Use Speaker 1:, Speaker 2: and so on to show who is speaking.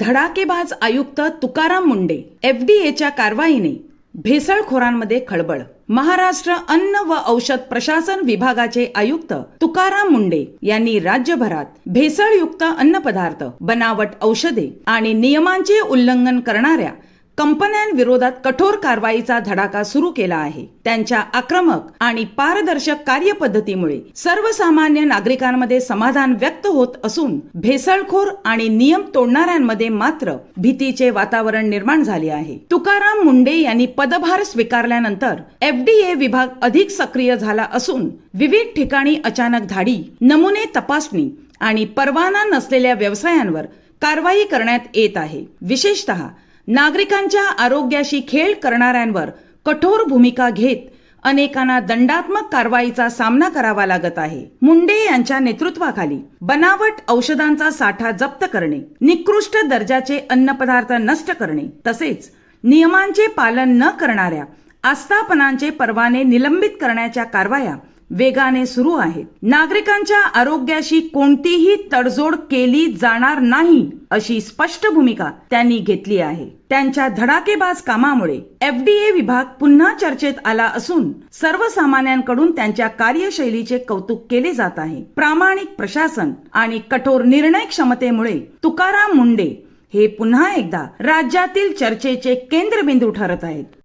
Speaker 1: धडाकेबाज आयुक्त तुकाराम मुंढे एफडीएच्या कारवाईने भेसळखोरांमध्ये खळबळ। महाराष्ट्र अन्न व औषध प्रशासन विभागाचे आयुक्त तुकाराम मुंढे यांनी राज्यभरात भेसळयुक्त अन्नपदार्थ, बनावट औषधे आणि नियमांचे उल्लंघन करणाऱ्या कंपन्यांविरोधात कठोर कारवाईचा धडाका सुरू केला आहे। त्यांच्या आक्रमक आणि पारदर्शक कार्यपद्धतीमुळे सर्वसामान्य नागरिकांमध्ये समाधान व्यक्त होत असून भेसळखोर आणि नियम तोडणाऱ्यांमध्ये मात्र भीतीचे वातावरण निर्माण झाले आहे। तुकाराम मुंढे यांनी पदभार स्वीकारल्यानंतर एफडीए विभाग अधिक सक्रिय झाला असून विविध ठिकाणी अचानक धाडी, नमुने तपासणी आणि परवाना नसलेल्या व्यवसायांवर कारवाई करण्यात येत आहे। विशेषतः नागरिकांच्या आरोग्याशी खेळ करणाऱ्यांवर कठोर भूमिका घेत अनेकांना दंडात्मक कारवाईचा सामना करावा लागत आहे। मुंढे यांच्या नेतृत्वाखाली बनावट औषधांचा साठा जप्त करणे, निकृष्ट दर्जाचे अन्नपदार्थ नष्ट करणे तसेच नियमांचे पालन न करणाऱ्या आस्थापनांचे परवाने निलंबित करण्याच्या कारवाया वेगाने सुरू आहेत। नागरिकांच्या आरोग्याशी कोणतीही तडजोड केली जाणार नाही अशी स्पष्ट भूमिका त्यांनी घेतली आहे। त्यांच्या धडाकेबाज कामामुळे एफडीए विभाग पुन्हा चर्चेत आला असून सर्वसामान्यांकडून त्यांच्या कार्यशैलीचे कौतुक केले जात आहे। प्रामाणिक प्रशासन आणि कठोर निर्णय क्षमतेमुळे तुकाराम मुंढे हे पुन्हा एकदा राज्यातील चर्चेचे केंद्रबिंदू ठरत आहेत।